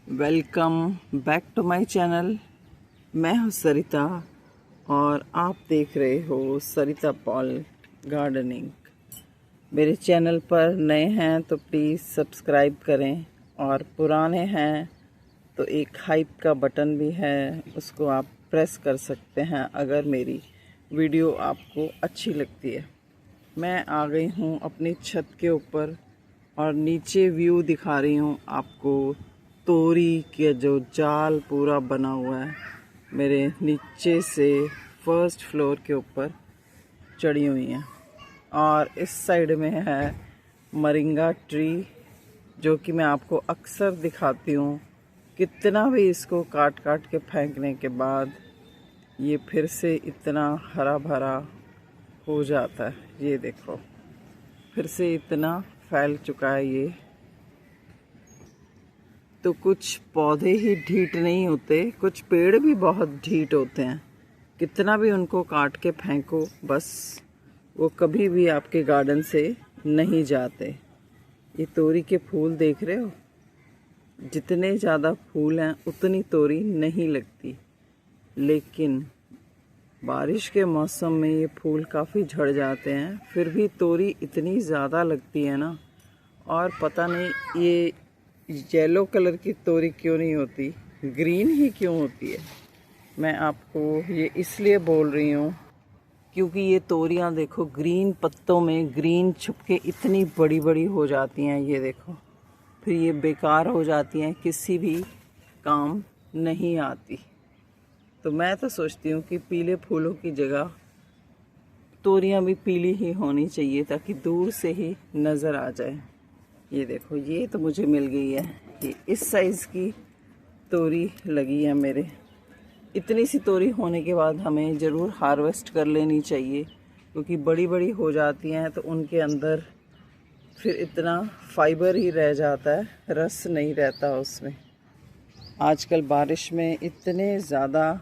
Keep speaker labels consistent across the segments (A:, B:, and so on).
A: Welcome back to my channel. मैं हूँ सरिता और आप देख रहे हो सरिता पॉल गार्डनिंग। मेरे चैनल पर नए हैं तो प्लीज़ सब्सक्राइब करें, और पुराने हैं तो एक हाइप का बटन भी है, उसको आप प्रेस कर सकते हैं अगर मेरी वीडियो आपको अच्छी लगती है। मैं आ गई हूँ अपनी छत के ऊपर और नीचे व्यू दिखा रही हूँ आपको। तोरी के जो जाल पूरा बना हुआ है मेरे नीचे से फर्स्ट फ्लोर के ऊपर चढ़ी हुई हैं, और इस साइड में है मरिंगा ट्री, जो कि मैं आपको अक्सर दिखाती हूँ। कितना भी इसको काट काट के फेंकने के बाद ये फिर से इतना हरा भरा हो जाता है। ये देखो, फिर से इतना फैल चुका है ये। तो कुछ पौधे ही ढीठ नहीं होते, कुछ पेड़ भी बहुत ढीठ होते हैं। कितना भी उनको काट के फेंको, बस वो कभी भी आपके गार्डन से नहीं जाते। ये तोरी के फूल देख रहे हो, जितने ज़्यादा फूल हैं उतनी तोरी नहीं लगती, लेकिन बारिश के मौसम में ये फूल काफ़ी झड़ जाते हैं, फिर भी तोरी इतनी ज़्यादा लगती है ना। और पता नहीं ये येलो कलर की तोरी क्यों नहीं होती, ग्रीन ही क्यों होती है। मैं आपको ये इसलिए बोल रही हूँ क्योंकि ये तोरियाँ देखो ग्रीन पत्तों में ग्रीन छुपके इतनी बड़ी बड़ी हो जाती हैं। ये देखो, फिर ये बेकार हो जाती हैं, किसी भी काम नहीं आती। तो मैं तो सोचती हूँ कि पीले फूलों की जगह तोरियाँ भी पीली ही होनी चाहिए, ताकि दूर से ही नज़र आ जाए। ये देखो, ये तो मुझे मिल गई है, ये इस साइज़ की तोरी लगी है मेरे। इतनी सी तोरी होने के बाद हमें ज़रूर हार्वेस्ट कर लेनी चाहिए, क्योंकि बड़ी बड़ी हो जाती हैं तो उनके अंदर फिर इतना फाइबर ही रह जाता है, रस नहीं रहता उसमें। आजकल बारिश में इतने ज़्यादा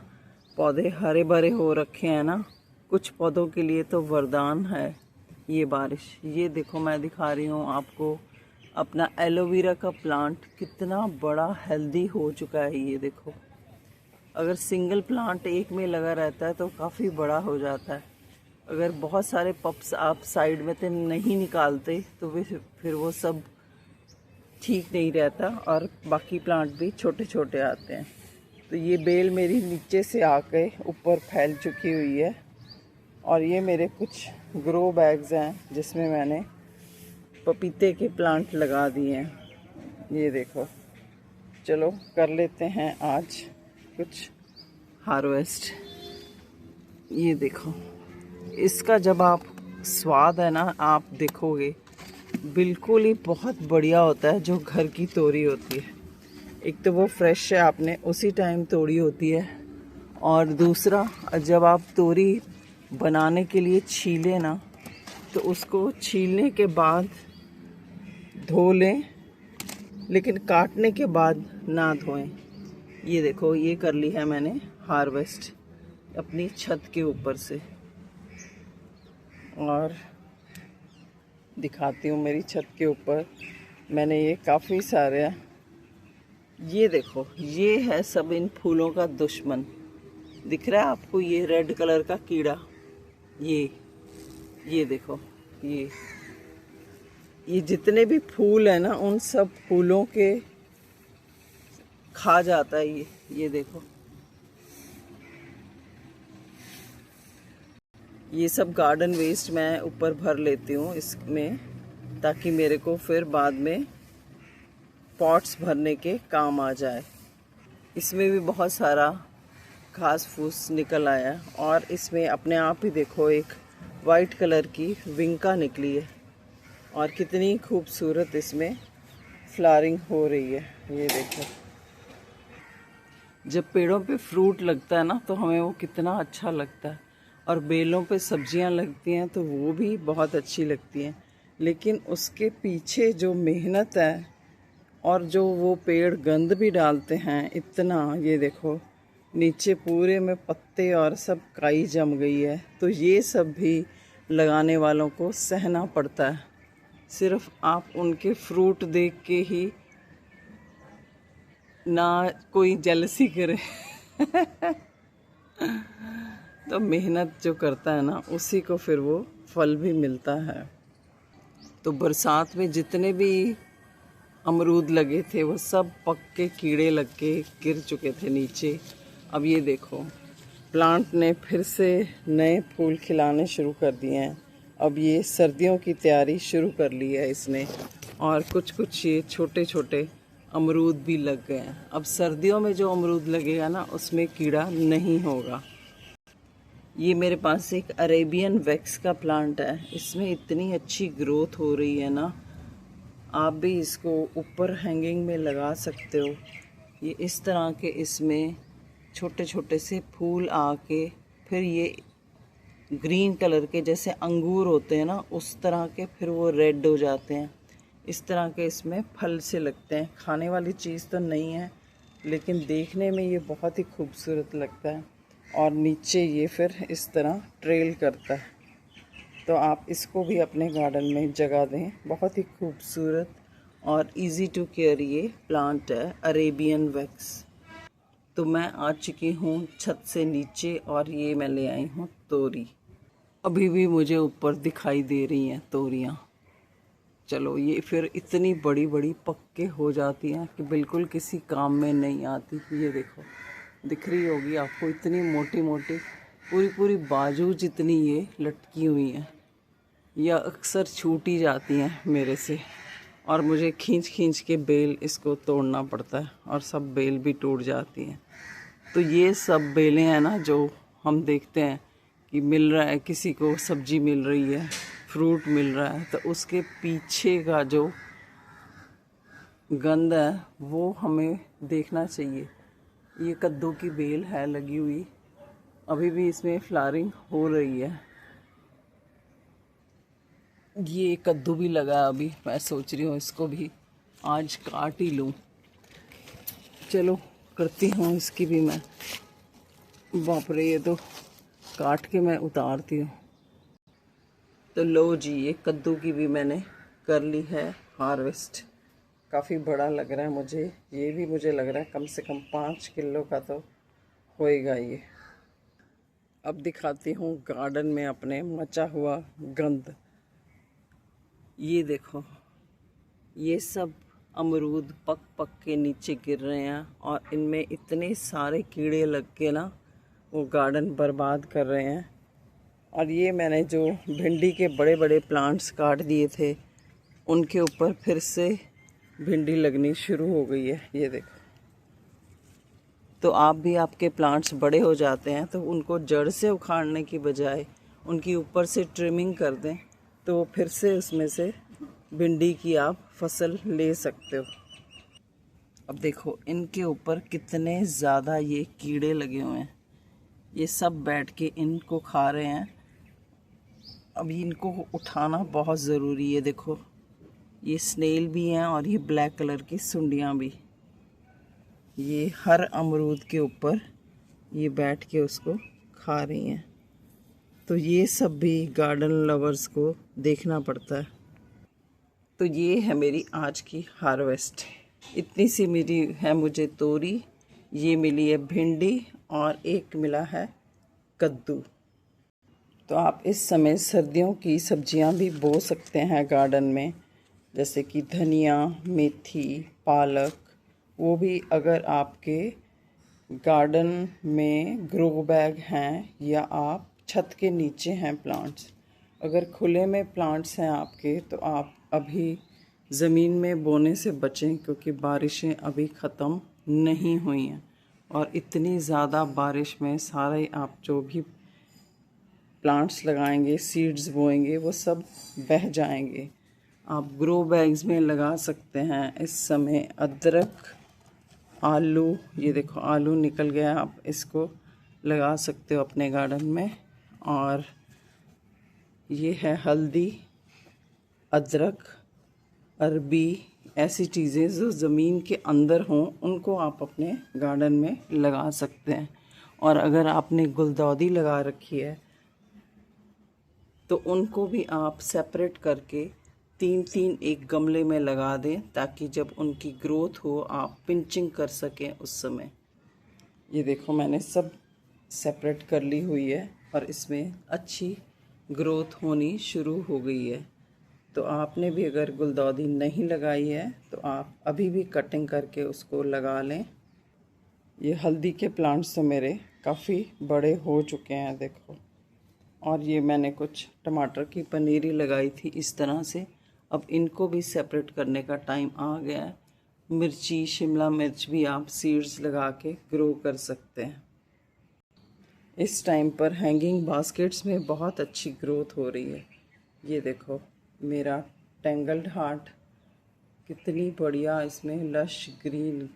A: पौधे हरे भरे हो रखे हैं ना, कुछ पौधों के लिए तो वरदान है ये बारिश। ये देखो, मैं दिखा रही हूँ आपको अपना एलोवेरा का प्लांट, कितना बड़ा हेल्दी हो चुका है। ये देखो, अगर सिंगल प्लांट एक में लगा रहता है तो काफ़ी बड़ा हो जाता है। अगर बहुत सारे पप्स आप साइड में से नहीं निकालते तो फिर वो सब ठीक नहीं रहता, और बाकी प्लांट भी छोटे छोटे आते हैं। तो ये बेल मेरी नीचे से आके ऊपर फैल चुकी हुई है, और ये मेरे कुछ ग्रो बैग्स हैं जिसमें मैंने पपीते के प्लांट लगा दिए हैं। ये देखो, चलो कर लेते हैं आज कुछ हार्वेस्ट। ये देखो, इसका जब आप स्वाद है ना आप देखोगे, बिल्कुल ही बहुत बढ़िया होता है। जो घर की तोरी होती है, एक तो वो फ्रेश है, आपने उसी टाइम तोड़ी होती है, और दूसरा जब आप तोरी बनाने के लिए छीलें ना, तो उसको छीलने के बाद धो लें, लेकिन काटने के बाद ना धोएं। ये देखो, ये कर ली है मैंने हार्वेस्ट अपनी छत के ऊपर से, और दिखाती हूँ मेरी छत के ऊपर मैंने ये काफ़ी सारे। ये देखो, ये है सब इन फूलों का दुश्मन। दिख रहा है आपको ये रेड कलर का कीड़ा? ये देखो, ये जितने भी फूल है ना, उन सब फूलों के खा जाता है ये देखो, ये सब गार्डन वेस्ट मैं ऊपर भर लेती हूँ इसमें, ताकि मेरे को फिर बाद में पॉट्स भरने के काम आ जाए। इसमें भी बहुत सारा घास फूस निकल आया, और इसमें अपने आप ही देखो एक वाइट कलर की विंका निकली है, और कितनी खूबसूरत इसमें फ्लावरिंग हो रही है। ये देखो, जब पेड़ों पे फ्रूट लगता है ना तो हमें वो कितना अच्छा लगता है, और बेलों पे सब्जियां लगती हैं तो वो भी बहुत अच्छी लगती हैं। लेकिन उसके पीछे जो मेहनत है, और जो वो पेड़ गंद भी डालते हैं इतना, ये देखो नीचे पूरे में पत्ते और सब काई जम गई है, तो ये सब भी लगाने वालों को सहना पड़ता है। सिर्फ आप उनके फ्रूट देख के ही ना कोई जेलसी करे। तो मेहनत जो करता है ना, उसी को फिर वो फल भी मिलता है। तो बरसात में जितने भी अमरूद लगे थे वो सब पक के कीड़े लग के गिर चुके थे नीचे। अब ये देखो, प्लांट ने फिर से नए फूल खिलाने शुरू कर दिए हैं। अब ये सर्दियों की तैयारी शुरू कर ली है इसने, और कुछ कुछ ये छोटे छोटे अमरूद भी लग गए हैं। अब सर्दियों में जो अमरूद लगेगा ना, उसमें कीड़ा नहीं होगा। ये मेरे पास एक अरेबियन वैक्स का प्लांट है, इसमें इतनी अच्छी ग्रोथ हो रही है ना, आप भी इसको ऊपर हैंगिंग में लगा सकते हो। ये इस तरह के इसमें छोटे छोटे से फूल आके फिर ये ग्रीन कलर के, जैसे अंगूर होते हैं ना, उस तरह के फिर वो रेड हो जाते हैं। इस तरह के इसमें फल से लगते हैं। खाने वाली चीज़ तो नहीं है, लेकिन देखने में ये बहुत ही खूबसूरत लगता है। और नीचे ये फिर इस तरह ट्रेल करता है। तो आप इसको भी अपने गार्डन में जगह दें। बहुत ही खूबसूरत और इजी टू केयर ये प्लांट है, अरेबियन वैक्स। तो मैं आ चुकी हूँ छत से नीचे, और ये मैं ले आई हूँ तोरी। अभी भी मुझे ऊपर दिखाई दे रही हैं तोरियाँ। चलो, ये फिर इतनी बड़ी बड़ी पक के हो जाती हैं कि बिल्कुल किसी काम में नहीं आती। ये देखो, दिख रही होगी आपको, इतनी मोटी मोटी, पूरी पूरी बाजू जितनी ये लटकी हुई हैं। यह अक्सर छूट ही जाती हैं मेरे से, और मुझे खींच खींच के बेल इसको तोड़ना पड़ता है, और सब बेल भी टूट जाती हैं। तो ये सब बेलें हैं ना, जो हम देखते हैं कि मिल रहा है, किसी को सब्जी मिल रही है, फ्रूट मिल रहा है, तो उसके पीछे का जो गंध है वो हमें देखना चाहिए। ये कद्दू की बेल है लगी हुई, अभी भी इसमें फ्लावरिंग हो रही है। ये कद्दू भी लगा, अभी मैं सोच रही हूँ इसको भी आज काट ही लूँ। चलो, करती हूँ इसकी भी मैं। बाप रे, ये तो काट के मैं उतारती हूँ। तो लो जी, ये कद्दू की भी मैंने कर ली है हार्वेस्ट। काफ़ी बड़ा लग रहा है मुझे, ये भी मुझे लग रहा है कम से कम 5 किलो का तो होएगा ये। अब दिखाती हूँ गार्डन में अपने मचा हुआ गंद। ये देखो, ये सब अमरूद पक पक के नीचे गिर रहे हैं, और इनमें इतने सारे कीड़े लग के ना वो गार्डन बर्बाद कर रहे हैं। और ये मैंने जो भिंडी के बड़े बड़े प्लांट्स काट दिए थे, उनके ऊपर फिर से भिंडी लगनी शुरू हो गई है। ये देखो। तो आप भी, आपके प्लांट्स बड़े हो जाते हैं तो उनको जड़ से उखाड़ने की बजाय उनकी ऊपर से ट्रिमिंग कर दें, तो वो फिर से उसमें से भिंडी की आप फसल ले सकते हो। अब देखो, इनके ऊपर कितने ज़्यादा ये कीड़े लगे हुए हैं। ये सब बैठ के इनको खा रहे हैं। अभी इनको उठाना बहुत ज़रूरी है। देखो, ये स्नेल भी हैं, और ये ब्लैक कलर की सुंडियाँ भी। ये हर अमरूद के ऊपर ये बैठ के उसको खा रही हैं। तो ये सब भी गार्डन लवर्स को देखना पड़ता है। तो ये है मेरी आज की हार्वेस्ट। इतनी सी मेरी है मुझे तोरी, ये मिली है भिंडी, और एक मिला है कद्दू। तो आप इस समय सर्दियों की सब्जियां भी बो सकते हैं गार्डन में, जैसे कि धनिया, मेथी, पालक। वो भी अगर आपके गार्डन में ग्रो बैग हैं, या आप छत के नीचे हैं प्लांट्स। अगर खुले में प्लांट्स हैं आपके, तो आप अभी ज़मीन में बोने से बचें, क्योंकि बारिशें अभी ख़त्म नहीं हुई हैं, और इतनी ज़्यादा बारिश में सारे आप जो भी प्लांट्स लगाएंगे, सीड्स बोएंगे, वो सब बह जाएंगे। आप ग्रो बैग्स में लगा सकते हैं इस समय अदरक, आलू। ये देखो, आलू निकल गया, आप इसको लगा सकते हो अपने गार्डन में। और ये है हल्दी, अदरक, अरबी, ऐसी चीज़ें जो ज़मीन के अंदर हों, उनको आप अपने गार्डन में लगा सकते हैं। और अगर आपने गुलदाउदी लगा रखी है, तो उनको भी आप सेपरेट करके 3-3 एक गमले में लगा दें ताकि जब उनकी ग्रोथ हो आप पिंचिंग कर सकें उस समय। ये देखो मैंने सब सेपरेट कर ली हुई है और इसमें अच्छी ग्रोथ होनी शुरू हो गई है। तो आपने भी अगर गुलदाउदी नहीं लगाई है तो आप अभी भी कटिंग करके उसको लगा लें। ये हल्दी के प्लांट्स तो मेरे काफ़ी बड़े हो चुके हैं देखो। और ये मैंने कुछ टमाटर की पनीरी लगाई थी इस तरह से। अब इनको भी सेपरेट करने का टाइम आ गया है। मिर्ची, शिमला मिर्च भी आप सीड्स लगा के ग्रो कर सकते हैं। इस टाइम पर हैंगिंग बास्केट्स में बहुत अच्छी ग्रोथ हो रही है। ये देखो मेरा टेंगल्ड हार्ट कितनी बढ़िया इसमें लश ग्रीन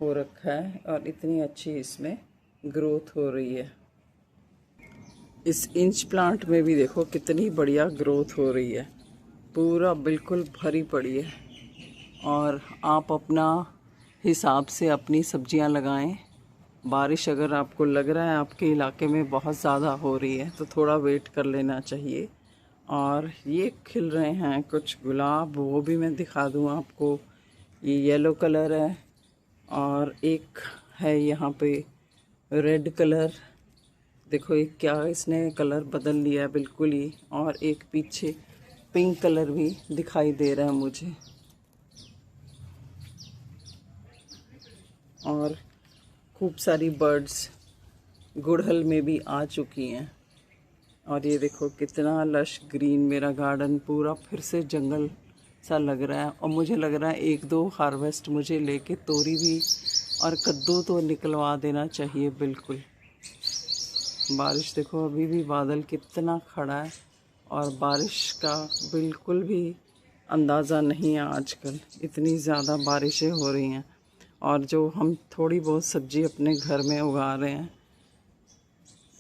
A: हो रखा है और इतनी अच्छी इसमें ग्रोथ हो रही है। इस इंच प्लांट में भी देखो कितनी बढ़िया ग्रोथ हो रही है, पूरा बिल्कुल भरी पड़ी है। और आप अपना हिसाब से अपनी सब्जियां लगाएं। बारिश अगर आपको लग रहा है आपके इलाके में बहुत ज़्यादा हो रही है तो थोड़ा वेट कर लेना चाहिए। और ये खिल रहे हैं कुछ गुलाब, वो भी मैं दिखा दूँ आपको। ये येलो कलर है और एक है यहाँ पे रेड कलर। देखो ये क्या इसने कलर बदल लिया है बिल्कुल ही। और एक पीछे पिंक कलर भी दिखाई दे रहा है मुझे। और खूब सारी बर्ड्स गुड़हल में भी आ चुकी हैं। और ये देखो कितना लश ग्रीन मेरा गार्डन पूरा फिर से जंगल सा लग रहा है। और मुझे लग रहा है 1-2 हार्वेस्ट मुझे लेके तोरी भी और कद्दू तो निकलवा देना चाहिए बिल्कुल। बारिश देखो अभी भी बादल कितना खड़ा है और बारिश का बिल्कुल भी अंदाज़ा नहीं है आजकल, इतनी ज़्यादा बारिशें हो रही हैं। और जो हम थोड़ी बहुत सब्ज़ी अपने घर में उगा रहे हैं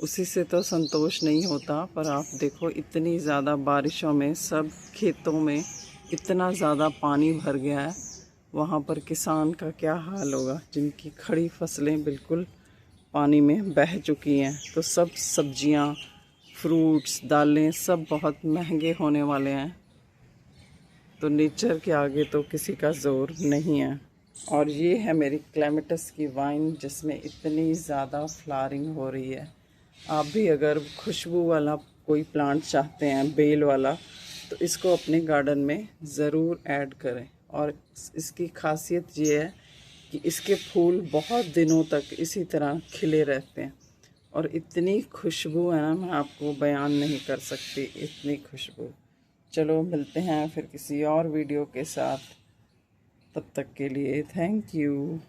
A: उसी से तो संतोष नहीं होता। पर आप देखो इतनी ज़्यादा बारिशों में सब खेतों में इतना ज़्यादा पानी भर गया है, वहाँ पर किसान का क्या हाल होगा जिनकी खड़ी फसलें बिल्कुल पानी में बह चुकी हैं। तो सब सब्जियां, फ्रूट्स, दालें सब बहुत महंगे होने वाले हैं। तो नेचर के आगे तो किसी का ज़ोर नहीं है। और ये है मेरी क्लेमेटस की वाइन जिसमें इतनी ज़्यादा फ्लावरिंग हो रही है। आप भी अगर खुशबू वाला कोई प्लांट चाहते हैं, बेल वाला, तो इसको अपने गार्डन में ज़रूर ऐड करें। और इसकी खासियत ये है कि इसके फूल बहुत दिनों तक इसी तरह खिले रहते हैं। और इतनी खुशबू है ना, मैं आपको बयान नहीं कर सकती, इतनी खुशबू। चलो मिलते हैं फिर किसी और वीडियो के साथ, तब तक के लिए थैंक यू।